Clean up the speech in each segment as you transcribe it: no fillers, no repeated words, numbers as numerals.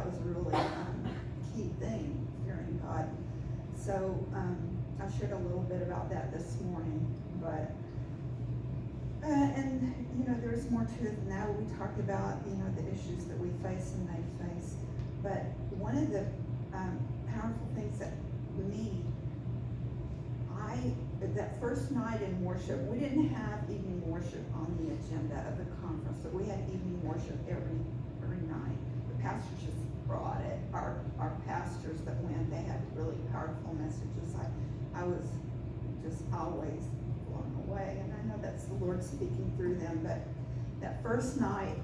was a really key thing, fearing God. So I shared a little bit about that this morning, but and there's more to it than that. We talked about the issues that we face and they face, but one of the powerful things that that first night in worship, we didn't have evening worship on the agenda of the conference, but we had evening worship every night. The pastors just brought it. Our pastors that went, they had really powerful messages. I was just always blown away, and I know that's the Lord speaking through them, but that first night,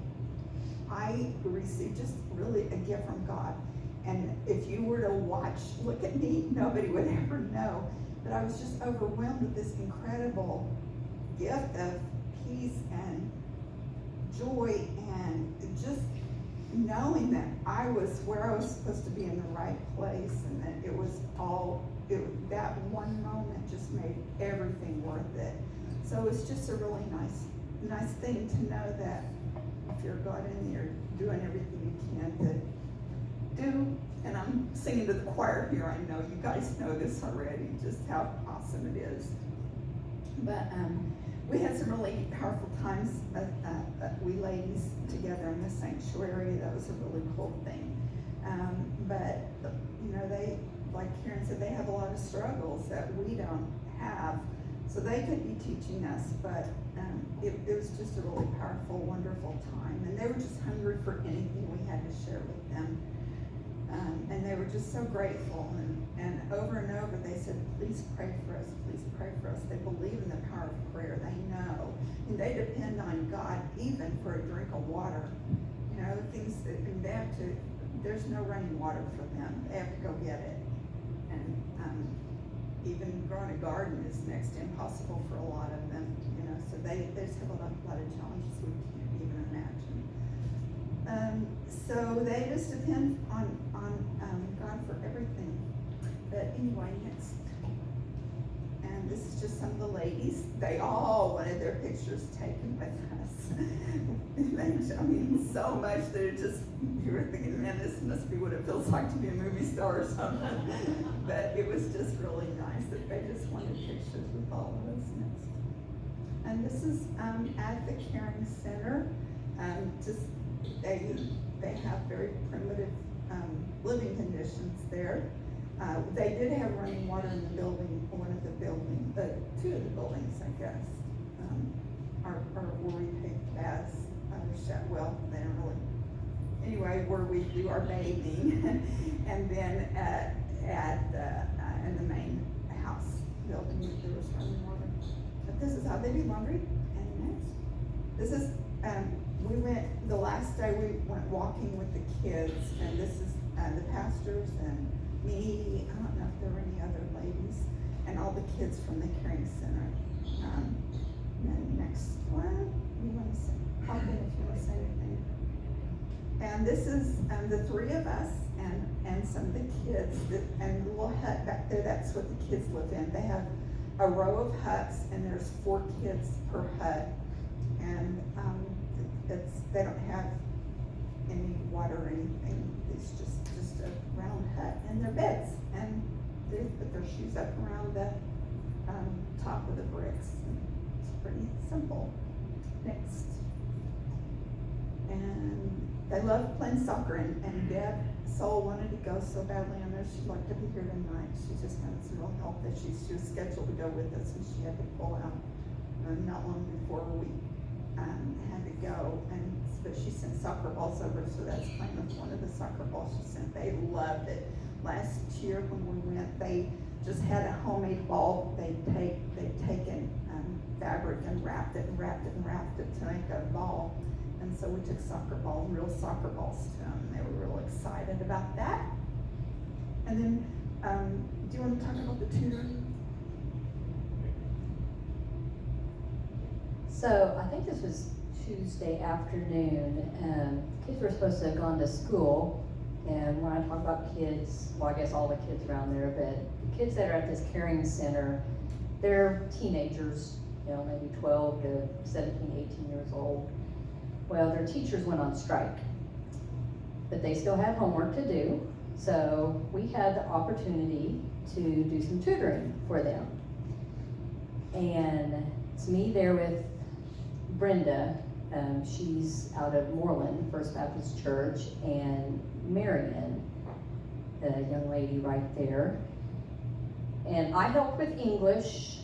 I received just really a gift from God. And if you were to look at me, nobody would ever know. But I was just overwhelmed with this incredible gift of peace and joy and just knowing that I was where I was supposed to be in the right place, and that that one moment just made everything worth it. So it's just a really nice thing to know that if you're God in there, doing everything you can to do. And I'm singing to the choir here. I know you guys know this already, just how awesome it is. But we had some really powerful times, we ladies together in the sanctuary. That was a really cool thing. But they, like Karen said, they have a lot of struggles that we don't have. So they could be teaching us, but it was just a really powerful, wonderful time. And they were just hungry for anything we had to share with them. And they were just so grateful, and over they said, please pray for us, please pray for us. They believe in the power of prayer. They know, and they depend on God even for a drink of water. Things that, and they have to, there's no running water for them. They have to go get it. And even growing a garden is next to impossible for a lot of them. So they just have a lot of challenges we can't even imagine. So they just depend on God for everything. But anyway, next. And this is just some of the ladies. They all wanted their pictures taken with us. So much that it just, you were thinking, man, this must be what it feels like to be a movie star or something. But it was just really nice that they just wanted pictures with all of us next. And this is at the Caring Center. They have very primitive living conditions there. They did have running water in the building, two of the buildings, I guess, are where we take baths. They don't really. Anyway, where we do our bathing, and then in the main house building, there was running water. But this is how they do laundry. And next, this is. We went, the last day we went walking with the kids, and this is the pastors and me, I don't know if there were any other ladies, and all the kids from the Caring Center. And then next one, you want to say, pop in if you want to say anything. And this is the three of us and some of the kids, and the little hut back there, that's what the kids live in. They have a row of huts, and there's 4 kids per hut. And they don't have any water or anything. It's just a round hut and their beds, and they put their shoes up around the top of the bricks. It's pretty simple. Next. And they love playing soccer, and Deb Soul wanted to go so badly. I know she'd like to be here tonight. She just had some real health issues. She was scheduled to go with us, and she had to pull out not long before we had to go, but she sent soccer balls over, so that's playing with one of the soccer balls she sent. They loved it. Last year when we went, they just had a homemade ball. They'd taken fabric and wrapped it to make a ball. And so we took real soccer balls to them. They were real excited about that. And then, do you want to talk about the tutoring? So I think this was Tuesday afternoon. Kids were supposed to have gone to school, and when I talk about kids, well, I guess all the kids around there, but the kids that are at this Caring Center, they're teenagers, maybe 12 to 17, 18 years old. Well, their teachers went on strike, but they still had homework to do. So we had the opportunity to do some tutoring for them. And it's me there with Brenda. She's out of Moreland, First Baptist Church, and Marion, the young lady right there. And I helped with English.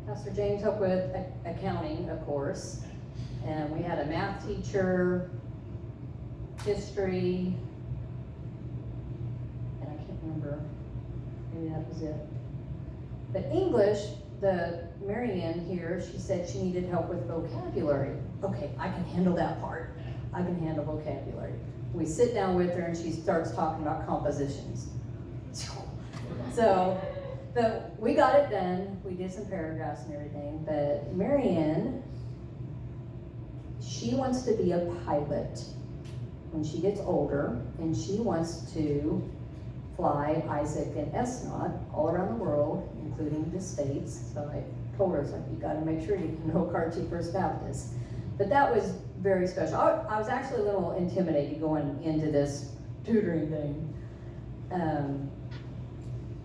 Pastor James helped with accounting, of course. And we had a math teacher, history, and I can't remember, maybe that was it. But English, the Marianne here, she said she needed help with vocabulary. Okay, I can handle that part. I can handle vocabulary. We sit down with her and she starts talking about compositions. So, but we got it done. We did some paragraphs and everything. But Marianne, she wants to be a pilot when she gets older, and she wants to fly Isaac and Esnot all around the world, including the States. So I told her, it's like, you gotta make sure you know Carchi First Baptist. But that was very special. I was actually a little intimidated going into this tutoring thing.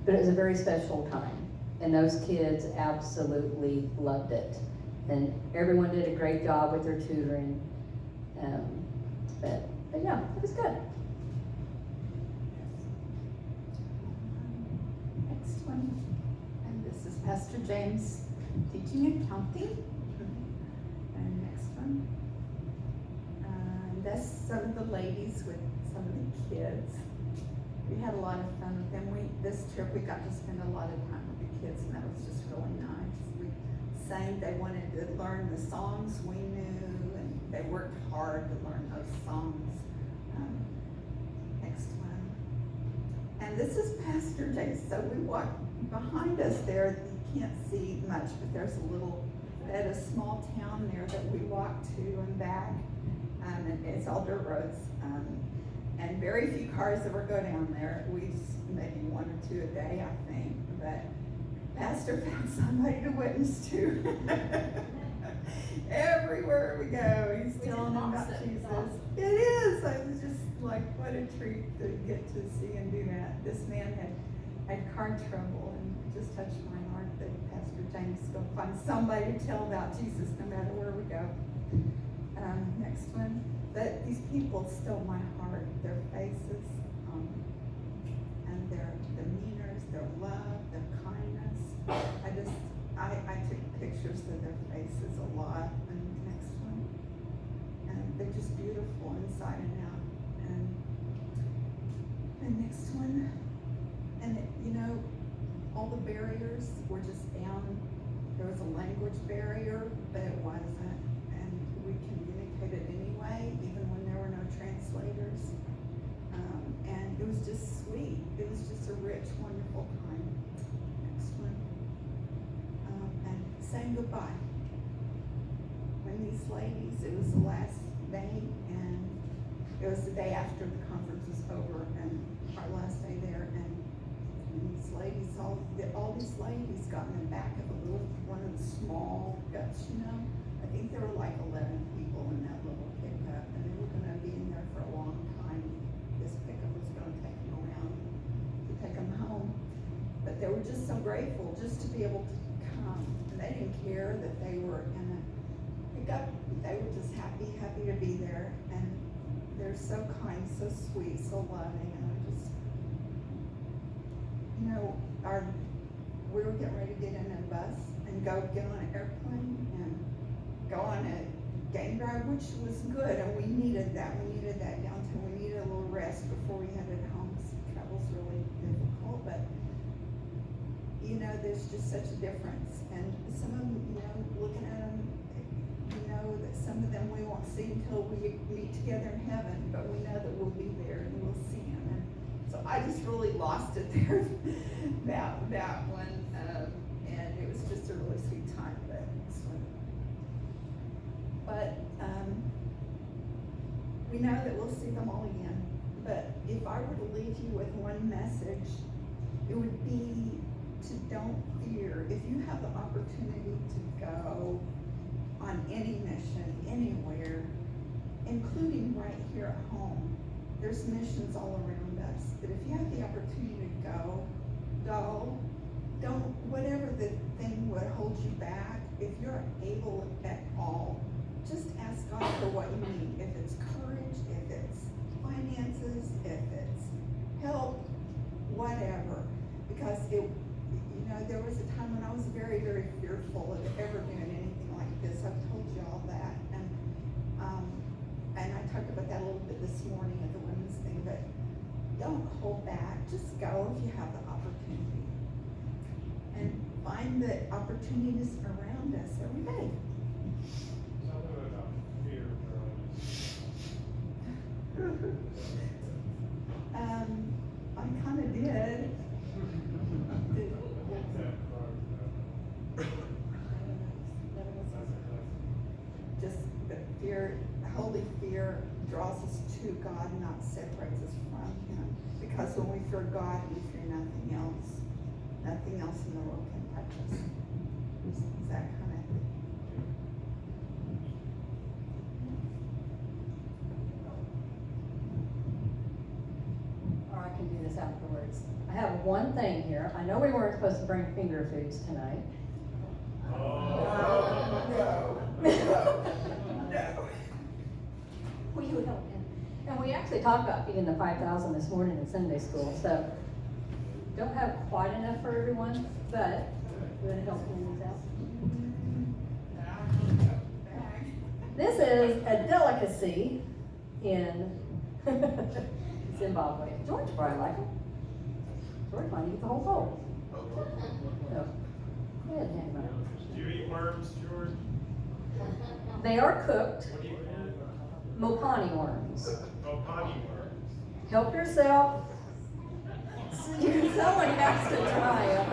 But it was a very special time. And those kids absolutely loved it. And everyone did a great job with their tutoring. But yeah, it was good. Next one, and this is Pastor James teaching accounting. And next one, that's some of the ladies with some of the kids. We had a lot of fun with them. This trip we got to spend a lot of time with the kids, and that was just really nice. We sang, they wanted to learn the songs we knew, and they worked hard to learn those songs. Next one. And this is Pastor James. So we walk behind us there, you can't see much, but there's a little, at a small town there that we walk to and back. And it's all dirt roads. And very few cars ever go down there. We maybe one or two a day, I think. But Pastor found somebody to witness to. Everywhere we go, he's telling them about Jesus. It is. I was just like, what a treat to get to see and do that. This man had car trouble, and it just touched my heart that Pastor James will find somebody to tell about Jesus no matter where we go. Next one. But these people stole my heart, their faces, and their demeanors, their love, their kindness. I took pictures of their faces a lot. And next one. And they're just beautiful inside and out. And next one. And all the barriers were just down. There was a language barrier, but it wasn't. And we communicated anyway, even when there were no translators. And it was just sweet. It was just a rich, wonderful time. Next one. And saying goodbye. When these ladies, it was the last day, and it was the day after the conference was over, and our last day there, and these ladies, all these ladies got in the back of one of the small pickups, I think there were like 11 people in that little pickup, and they were gonna be in there for a long time. This pickup was gonna take them around to take them home. But they were just so grateful just to be able to come. And they didn't care that they were in a pickup. They were just happy to be there. And they're so kind, so sweet, so loving. And we were getting ready to get in a bus and go get on an airplane and go on a game drive, which was good, and we needed that. We needed that downtime. We needed a little rest before we headed home. So travel's really difficult, but there's just such a difference. And some of them, looking at them, that some of them we won't see until we meet together in heaven, but we know that we'll be there and we'll see them. And so I just really lost it there, that one, and it was just a really sweet time. But we know that we'll see them all again. But if I were to leave you with one message, it would be to don't fear. If you have the opportunity to go on any mission, anywhere, including right here at home, there's missions all around us, but if you have the opportunity to go, don't, whatever the thing would hold you back, if you're able at all, just ask God for what you need. If it's courage, if it's finances, if it's help, whatever. Because there was a time when I was very, very fearful of ever doing anything like this. I've told you all that. And I talked about that a little bit this morning at the women's thing, but don't hold back. Just go if you have the opportunity. And find the opportunities around us every day. Tell them about fear, I kind of did. Just the fear, holy fear draws us to God, not separates us from Him. Because when we fear God, we fear nothing else. Nothing else in the world can touch us. Is that kind of thing? Or I can do this afterwards. I have one thing here. I know we weren't supposed to bring finger foods tonight. And we actually talked about feeding the 5,000 this morning in Sunday school, so don't have quite enough for everyone, but you want to help me these out? This is a delicacy in Zimbabwe. George probably like them. George might eat the whole bowl. So, go ahead and hand them out. Do you eat worms, George? They are cooked. What do you eat? Mopani worms. Oh, potty worms. Help yourself. Someone has to try them.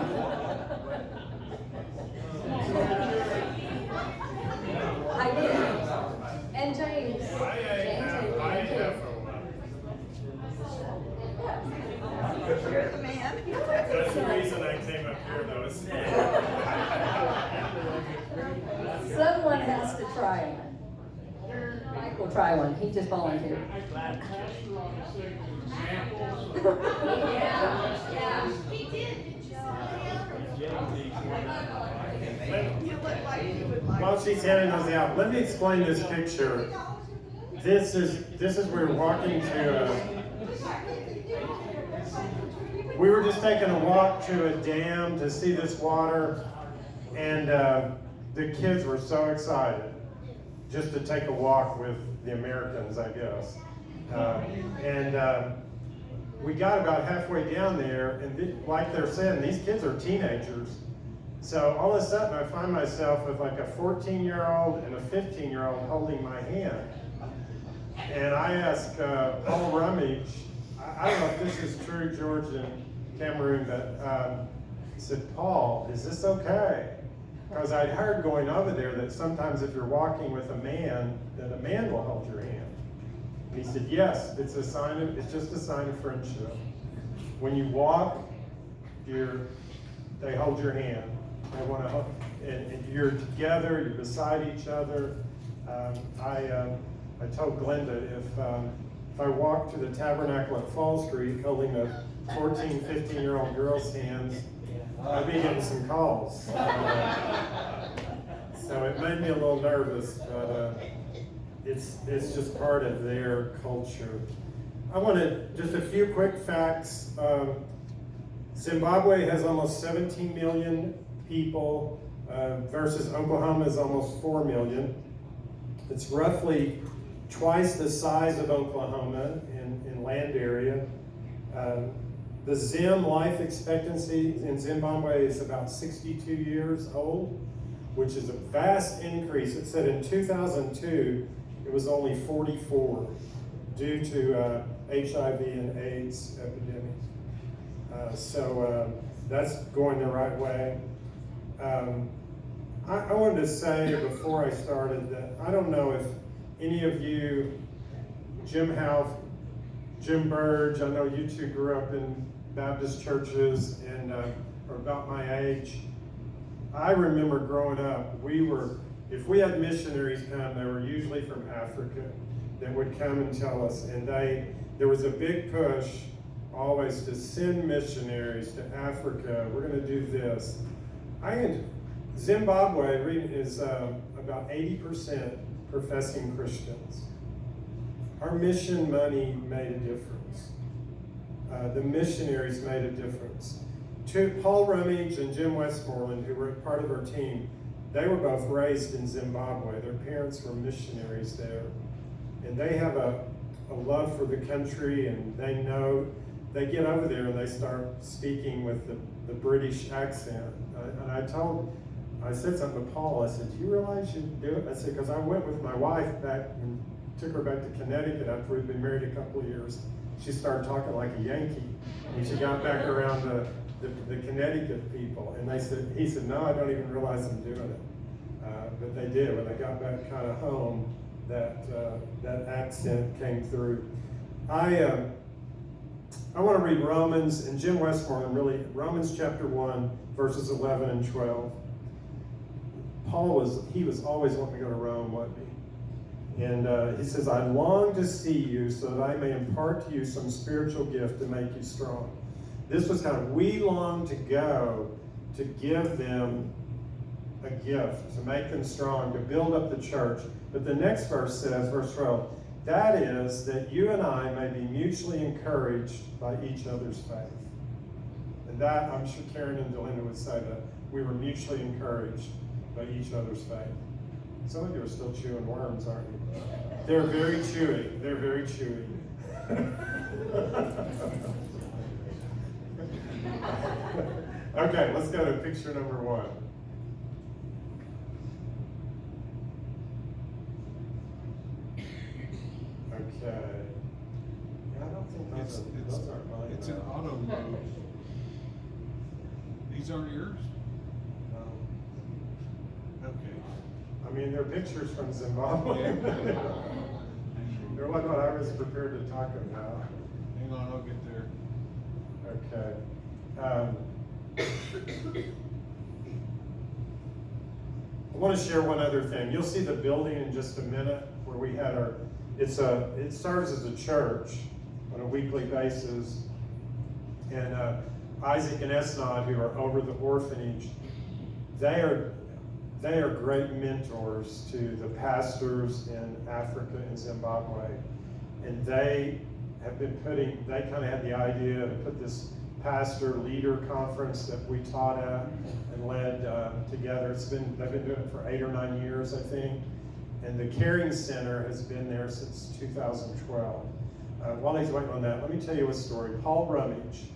I did. And James. I ate half of one. You're the man. That's the reason I came up here, though. Someone has to try one. Mike will try one. He just volunteered. He did. You look like you would like. While she's handing those out, let me explain this picture. This is we're walking to we were just taking a walk to a dam to see this water, and the kids were so excited just to take a walk with the Americans, I guess. We got about halfway down there, and like they're saying, these kids are teenagers. So all of a sudden I find myself with like a 14-year-old and a 15-year-old holding my hand. And I asked Paul Rummage, I don't know if this is true, George and Cameroon, but I said, Paul, is this okay? Because I'd heard going over there that sometimes if you're walking with a man, then a man will hold your hand. And he said, yes, it's just a sign of friendship. When you walk, they hold your hand. They want to, and you're together, you're beside each other. I told Glenda if I walked to the Tabernacle at Falls Creek holding a 14, 15-year-old girl's hands, I'd be getting some calls. So it made me a little nervous, but it's just part of their culture. I wanted just a few quick facts. Zimbabwe has almost 17 million people versus Oklahoma is almost 4 million. It's roughly twice the size of Oklahoma in land area. The Zim life expectancy in Zimbabwe is about 62 years old, which is a vast increase. It said in 2002, it was only 44 due to HIV and AIDS epidemic. So that's going the right way. I wanted to say before I started that I don't know if any of you, Jim Howe, Jim Burge, I know you two grew up in Baptist churches and are about my age. I remember growing up, if we had missionaries come, they were usually from Africa, that would come and tell us, and there was a big push always to send missionaries to Africa. We're going to do this. Zimbabwe is about 80% professing Christians. Our mission money made a difference. The missionaries made a difference. Paul Rummage and Jim Westmoreland, who were part of our team, they were both raised in Zimbabwe. Their parents were missionaries there. And they have a love for the country, and they get over there and they start speaking with the British accent. And I said something to Paul. I said, do you realize you do it? I said, because I went with my wife back and took her back to Connecticut after we'd been married a couple of years. She started talking like a Yankee. And she got back around the Connecticut people. And he said, no, I don't even realize I'm doing it. But they did. When they got back kind of home, that accent came through. I want to read Romans, and Jim Westmoreland really, Romans chapter 1, verses 11 and 12. Paul was always wanting to go to Rome, wasn't he? And he says, I long to see you so that I may impart to you some spiritual gift to make you strong. This was kind of, we long to go to give them a gift, to make them strong, to build up the church. But the next verse says, verse 12, that is, that you and I may be mutually encouraged by each other's faith. And that, I'm sure Karen and Delinda would say that, we were mutually encouraged by each other's faith. Some of you are still chewing worms, aren't you? They're very chewy. They're very chewy. Okay, let's go to picture number 1. Okay. Yeah, I don't think those aren't mine. It's an auto mode. These aren't yours? No. Okay. I mean, they're pictures from Zimbabwe. They're what I was prepared to talk about. Hang on, I'll get there. Okay. I want to share one other thing. You'll see the building in just a minute where we had it serves as a church on a weekly basis. And Isaac and Esnod, who are over the orphanage, they are great mentors to the pastors in Africa and Zimbabwe. And they have been they kind of had the idea to put this pastor leader conference that we taught at and led together. They've been doing it for 8 or 9 years, I think. And the Caring Center has been there since 2012. While he's waiting on that, let me tell you a story. Paul Rummage,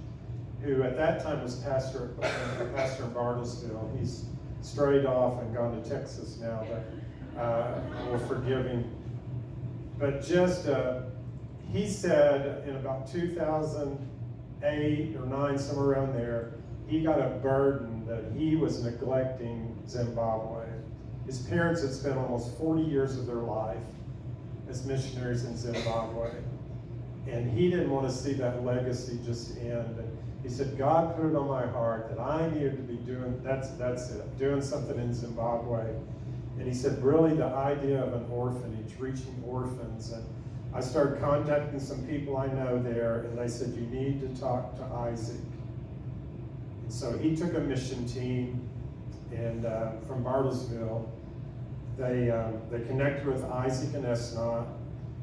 who at that time was pastor in Bartlesville, he's strayed off and gone to Texas now, but we'll forgive him. But he said in about 2008 or 9, somewhere around there, he got a burden that he was neglecting Zimbabwe. His parents had spent almost 40 years of their life as missionaries in Zimbabwe. And he didn't want to see that legacy just end. And he said, God put it on my heart that I needed to be doing something in Zimbabwe. And he said, really, the idea of an orphanage, reaching orphans. And I started contacting some people I know there, and they said, you need to talk to Isaac. And so he took a mission team, and from Bartlesville, they connected with Isaac and Esnot.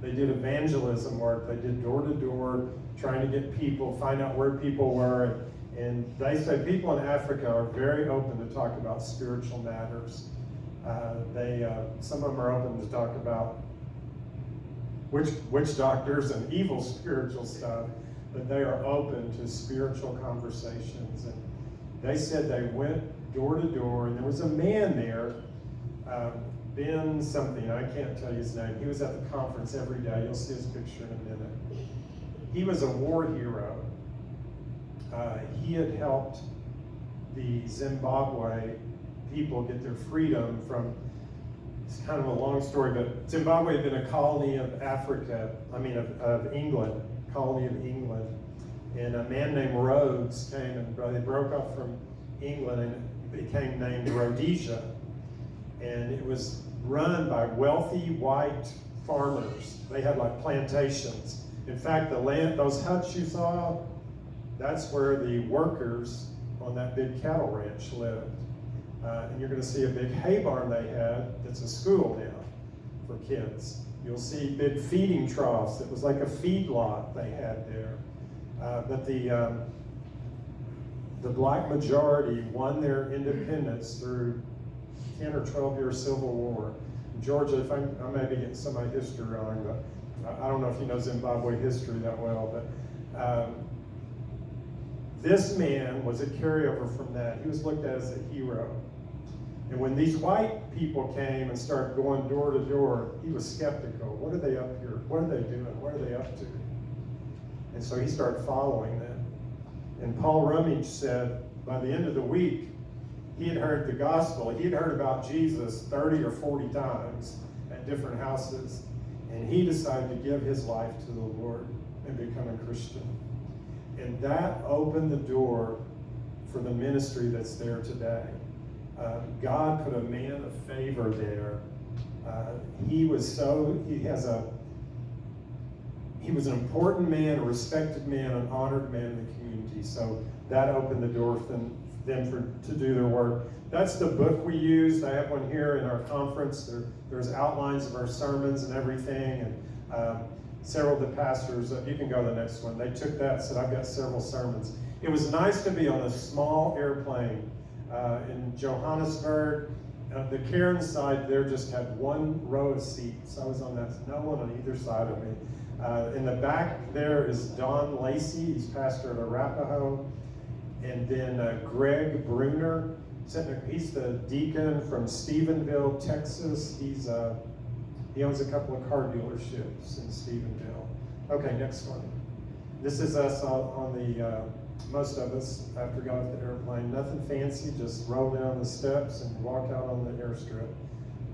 They did evangelism work. They did door-to-door, trying to get people, find out where people were. And they say people in Africa are very open to talk about spiritual matters. Some of them are open to talk about witch doctors and evil spiritual stuff, but they are open to spiritual conversations. And they said they went door to door, and there was a man there, Ben something, I can't tell you his name. He was at the conference every day. You'll see his picture in a minute. He was a war hero. He had helped the Zimbabwe people get their freedom from, it's kind of a long story, but Zimbabwe had been a colony of of England, colony of England. And a man named Rhodes came and they broke off from England and became named Rhodesia. And it was run by wealthy white farmers. They had like plantations. In fact, those huts you saw, that's where the workers on that big cattle ranch lived. And you're going to see a big hay barn they had that's a school now for kids. You'll see big feeding troughs. It was like a feed lot they had there. But the black majority won their independence through 10 or 12 year civil war. Georgia, if I may be getting some of my history wrong, but I don't know if you know Zimbabwe history that well, but this man was a carryover from that. He was looked at as a hero. And when these white people came and started going door to door, he was skeptical. What are they up here? What are they doing? What are they up to? And so he started following them. And Paul Rummage said by the end of the week, he had heard the gospel. He had heard about Jesus 30 or 40 times at different houses. And he decided to give his life to the Lord and become a Christian. And that opened the door for the ministry that's there today. God put a man of favor there. He was an important man, a respected man, an honored man in the community. So that opened the door for them to do their work. That's the book we used. I have one here in our conference. There's outlines of our sermons and everything. And several of the pastors, you can go to the next one. They took that and said, I've got several sermons. It was nice to be on a small airplane in Johannesburg. The Cairns side there just had one row of seats. I was on that, no one on either side of me. In the back there is Don Lacey. He's pastor at Arapahoe. And then Greg Bruner. He's the deacon from Stephenville, Texas. He owns a couple of car dealerships in Stephenville. Okay, next one. This is us on the, most of us after got off the airplane. Nothing fancy, just roll down the steps and walk out on the airstrip.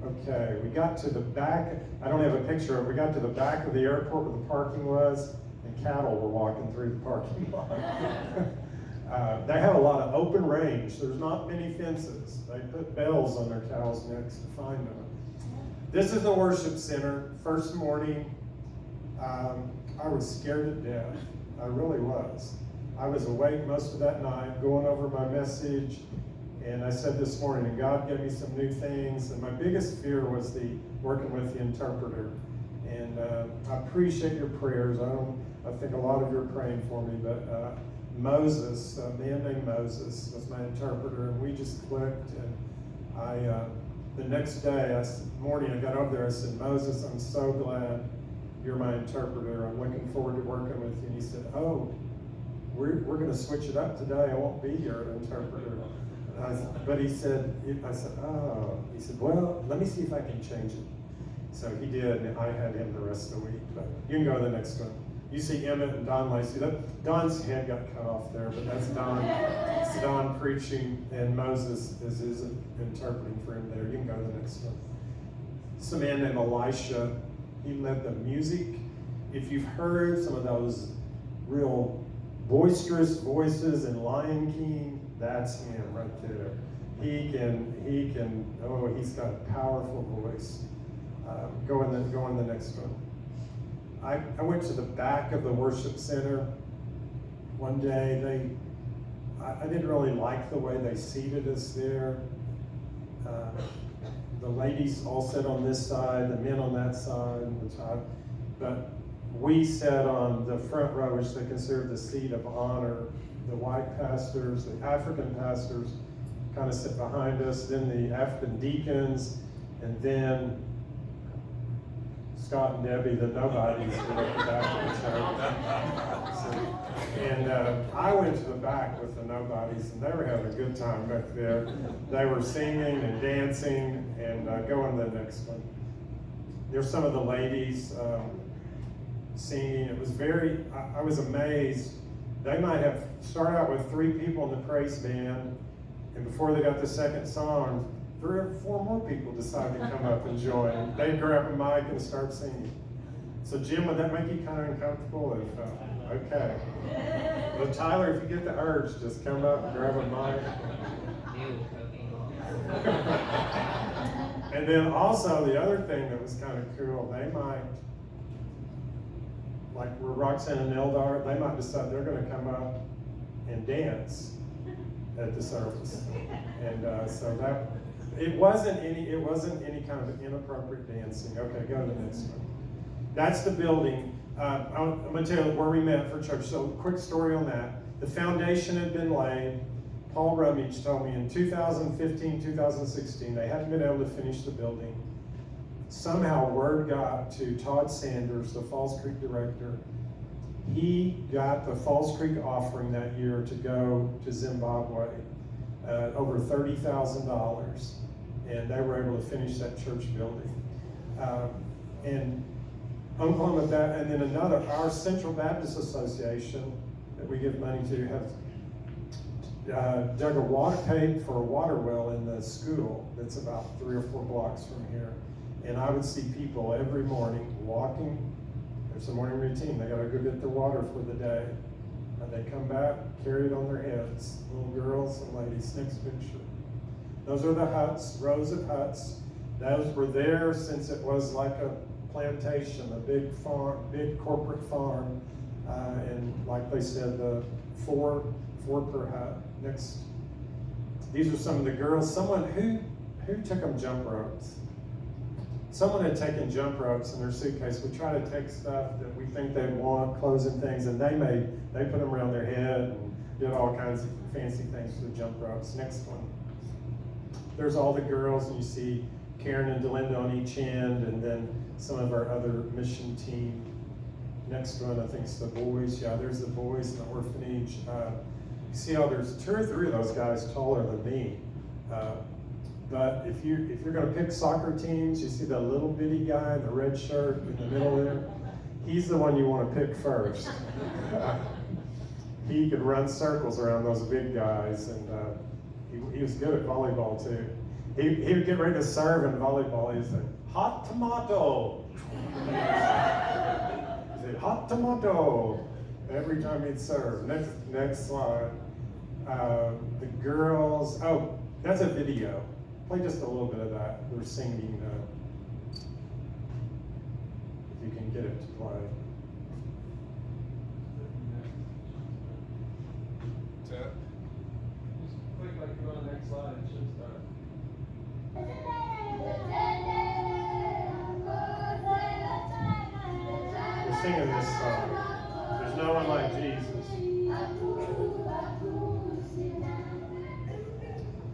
Okay, we got to the back. I don't have a picture of it. We got to the back of the airport where the parking was, and cattle were walking through the parking lot. They have a lot of open range. There's not many fences. They put bells on their cows' necks to find them. This is the worship center. First morning, I was scared to death. I really was. I was awake most of that night, going over my message, and I said this morning, and God gave me some new things, and my biggest fear was working with the interpreter. And I appreciate your prayers. I think a lot of you are praying for me, but Moses, a man named Moses, was my interpreter, and we just clicked. And the next morning I got over there, I said, Moses, I'm so glad you're my interpreter. I'm looking forward to working with you. And he said, oh, we're going to switch it up today. I won't be your interpreter. But he said, oh. He said, well, let me see if I can change it. So he did, and I had him the rest of the week. But you can go to the next one. You see Emmett and Don Lacey. Don's head got cut off there, but that's Don. It's Don preaching, and Moses is interpreting for him there. You can go to the next one. It's a man named Elisha. He led the music. If you've heard some of those real boisterous voices in Lion King, that's him right there. He's got a powerful voice. Go in the next one. I went to the back of the worship center one day. I didn't really like the way they seated us there. The ladies all sat on this side, the men on that side, but we sat on the front row, which they consider the seat of honor. The white pastors, the African pastors kind of sit behind us, then the African deacons, and then Scott and Debbie, the nobodies, were at the back of the church. And I went to the back with the nobodies, and they were having a good time back there. They were singing and dancing, and go on to the next one. There's some of the ladies singing. It was I was amazed. They might have started out with 3 people in the praise band, and before they got the second song, 3 or 4 more people decided to come up and join. They'd grab a mic and start singing. So Jim, would that make you kind of uncomfortable? Okay. Well, Tyler, if you get the urge, just come up and grab a mic. And then also the other thing that was kind of cool, like where Roxanne and Eldar, they might decide they're gonna come up and dance at the service. And so that, it wasn't any kind of inappropriate dancing. Okay, go to the next one. That's the building. I'm gonna tell you where we met for church. So quick story on that. The foundation had been laid. Paul Rummage told me in 2015, 2016, they hadn't been able to finish the building. Somehow word got to Todd Sanders, the Falls Creek director. He got the Falls Creek offering that year to go to Zimbabwe, over $30,000, and they were able to finish that church building. And Oklahoma, and then another, our Central Baptist Association that we give money to have paid for a water well in the school that's about 3 or 4 blocks from here. And I would see people every morning walking. There's a morning routine. They gotta go get their water for the day. And they come back, carry it on their heads. Little girls and ladies. Next picture. Those are the huts, rows of huts. Those were there since it was like a plantation, a big farm, big corporate farm. And like they said, the four per hut. Next. These are some of the girls. Someone who took them jump ropes. Someone had taken jump ropes in their suitcase. We try to take stuff that we think they'd want, clothes and things, and they put them around their head and did all kinds of fancy things for the jump ropes. Next one. There's all the girls, and you see Karen and Delinda on each end, and then some of our other mission team. Next one, I think it's the boys. Yeah, there's the boys in the orphanage. You see how there's 2 or 3 of those guys taller than me. But if you're going to pick soccer teams, you see that little bitty guy in the red shirt in the middle there? He's the one you want to pick first. He could run circles around those big guys, and he was good at volleyball too. He would get ready to serve in volleyball. He'd say, "Hot tomato." He'd say, "Hot tomato," every time he'd serve. Next slide. The girls. Oh, that's a video. Play just a little bit of that. We're singing, if you can get it to play. Tap. Just click like you go on the next slide, it should start. We're singing this song. There's no one like Jesus.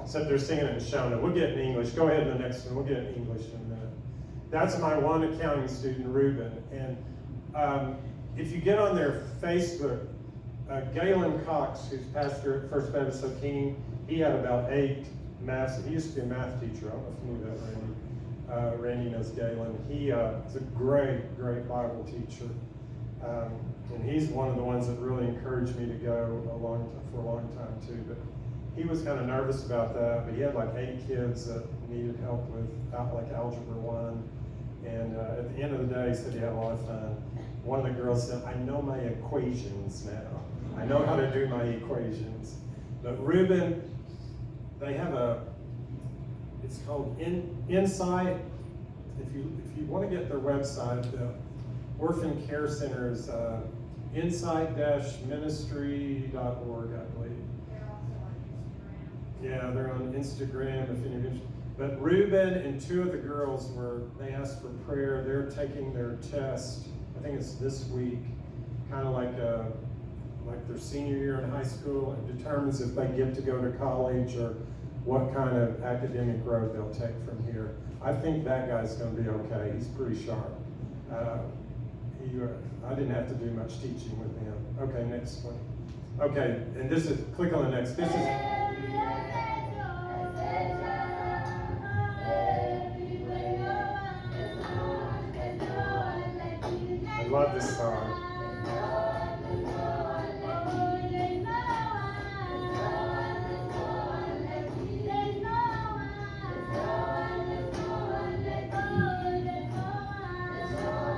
Except they're singing it in Shona. We'll get it in English. Go ahead to the next one. We'll get it in English in a minute. That's my one accounting student, Reuben. And if you get on their Facebook, Galen Cox, who's pastor at First Baptist O'Keene, he had about 8 maths. He used to be a math teacher. I don't know if you knew that, Randy. Randy knows Galen. He is a great Bible teacher. And he's one of the ones that really encouraged me to go for a long time too. But he was kind of nervous about that, but he had like 8 kids that needed help with like Algebra 1. And at the end of the day, he said he had a lot of fun. One of the girls said, "I know my equations now. I know how to do my equations." But Reuben, they have it's called Insight. If you want to get their website, the Orphan Care Center is insight-ministry.org, I believe. Yeah, they're on Instagram if anybody's. But Reuben and 2 of the girls they asked for prayer. They're taking their test. I think it's this week, kind of like their senior year in high school. It determines if they get to go to college or what kind of academic road they'll take from here. I think that guy's going to be okay. He's pretty sharp. I didn't have to do much teaching with him. Okay, next one. Okay, and click on the next. This is